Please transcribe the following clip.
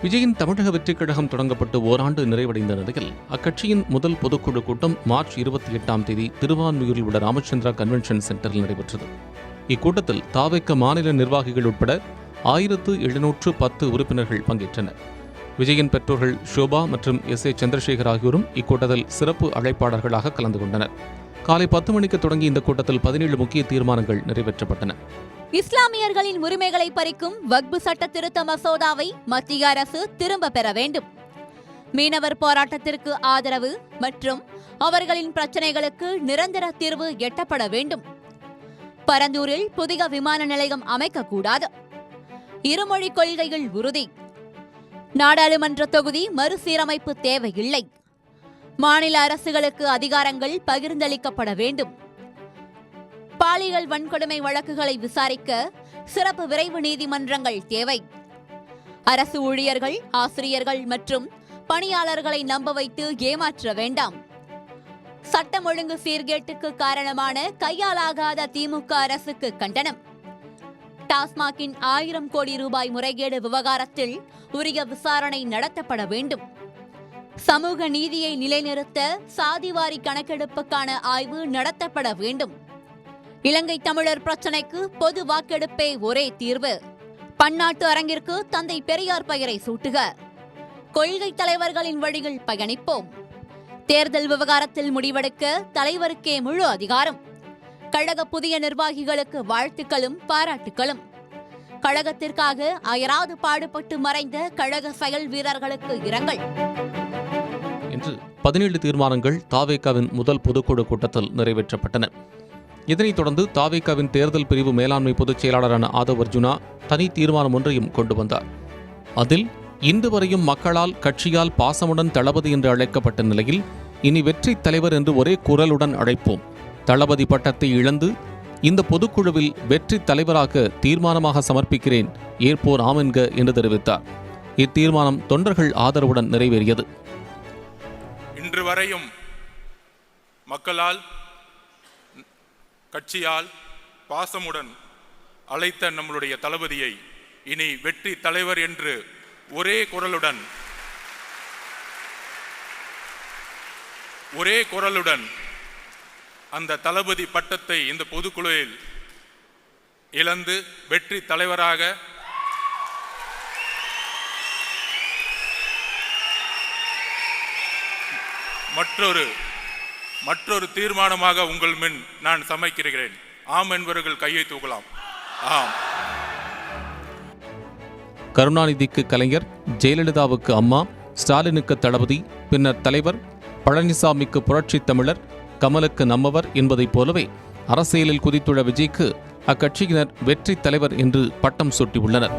விஜயின் தமிழக வெற்றிக் கழகம் தொடங்கப்பட்டு ஓராண்டு நிறைவடைந்த நிலையில் அக்கட்சியின் முதல் பொதுக்குழு கூட்டம் மார்ச் 28 திருவான்மியூரில் உள்ள ராமச்சந்திரா கன்வென்ஷன் சென்டரில் நடைபெற்றது. இக்கூட்டத்தில் தாவேக மாநில நிர்வாகிகள் உட்பட 1710 உறுப்பினர்கள் பங்கேற்றனர். விஜயின் பெற்றோர்கள் ஷோபா மற்றும் SA சந்திரசேகர் ஆகியோரும் இக்கூட்டத்தில் சிறப்பு அழைப்பாளர்களாக கலந்து கொண்டனர். காலை 10 மணிக்கு தொடங்கிய இந்த கூட்டத்தில் 17 முக்கிய தீர்மானங்கள் நிறைவேற்றப்பட்டன. இஸ்லாமியர்களின் உரிமைகளை பறிக்கும் வக்பு சட்ட திருத்த மசோதாவை மத்திய அரசு திரும்ப பெற வேண்டும். மீனவர் போராட்டத்திற்கு ஆதரவு மற்றும் அவர்களின் பிரச்சினைகளுக்கு நிரந்தர தீர்வு எட்டப்பட வேண்டும். பரந்தூரில் புதிய விமான நிலையம் அமைக்கக்கூடாது. இருமொழி கொள்கைகள் உறுதி. நாடாளுமன்ற தொகுதி மறுசீரமைப்பு தேவையில்லை. மாநில அரசுகளுக்கு அதிகாரங்கள் பகிர்ந்தளிக்கப்பட வேண்டும். பாலியல் வன்கொடுமை வழக்குகளை விசாரிக்க சிறப்பு விரைவு நீதிமன்றங்கள் தேவை. அரசு ஊழியர்கள், ஆசிரியர்கள் மற்றும் பணியாளர்களை நம்ப வைத்து ஏமாற்ற வேண்டாம். சட்டம் ஒழுங்கு சீர்கேட்டுக்கு காரணமான கையாலாகாத திமுக அரசுக்கு கண்டனம். டாஸ்மாகின் 1000 கோடி ரூபாய் முறைகேடு விவகாரத்தில் உரிய விசாரணை நடத்தப்பட வேண்டும். சமூக நீதியை நிலைநிறுத்த சாதிவாரி கணக்கெடுப்புக்கான ஆய்வு நடத்தப்பட வேண்டும். இலங்கை தமிழர் பிரச்சினைக்கு பொது வாக்கெடுப்பே ஒரே தீர்வு. பன்னாட்டு அரங்கிற்கு தந்தை பெரியார் பெயரை சூட்டுக. கொள்கை தலைவர்களின் வழியில் பயணிப்போம். தேர்தல் விவகாரத்தில் முடிவெடுக்க தலைவருக்கே முழு அதிகாரம். கழக புதிய நிர்வாகிகளுக்கு வாழ்த்துக்களும் பாராட்டுகளும். கழகத்திற்காக அயராது பாடுபட்டு மறைந்த கழக செயல் வீரர்களுக்கு இரங்கல் என்று 17 தீர்மானங்கள் தாவேகாவின் முதல் பொதுக்குழு கூட்டத்தில் நிறைவேற்றப்பட்டன. இதனைத் தொடர்ந்து தாவேகாவின் தேர்தல் பிரிவு மேலாண்மை பொதுச் செயலாளரான ஆதவ் அர்ஜுனா தனி தீர்மானம் ஒன்றையும் கொண்டு வந்தார். அதில் இன்று வரையும் மக்களால் கட்சியால் பாசமுடன் தளபதி என்று அழைக்கப்பட்ட நிலையில் இனி வெற்றி தலைவர் என்று ஒரே குரலுடன் அழைப்போம். தளபதி பட்டத்தை இழந்து இந்த பொதுக்குழுவில் வெற்றி தலைவராக தீர்மானமாக சமர்ப்பிக்கிறேன், ஏற்போர் ஆமென்க என்று தெரிவித்தார். இத்தீர்மானம் தொண்டர்கள் ஆதரவுடன் நிறைவேறியது. இன்று வரையும் மக்களால் கட்சியால் பாசமுடன் அழைத்த நம்மளுடைய தளபதியை இனி வெற்றி தலைவர் என்று ஒரே குரலுடன் அந்த தளபதி பட்டத்தை இந்த பொதுக்குழுவில் இழந்து வெற்றி தலைவராக மற்றொரு தீர்மானமாக உங்கள் முன் நான் சமைக்கிறேன். ஆம் என்பவர்கள் கையை தூக்கலாம். ஆம். கருணாநிதிக்கு கலைஞர், ஜெயலலிதாவுக்கு அம்மா, ஸ்டாலினுக்கு தளபதி, பின்னர் தலைவர், பழனிசாமிக்கு புரட்சி தமிழர், கமலுக்கு நம்மவர் என்பதைப் போலவே அரசியலில் குதித்துள்ள விஜய்க்கு அக்கட்சியினர் வெற்றி தலைவர் என்று பட்டம் சூட்டியுள்ளனர்.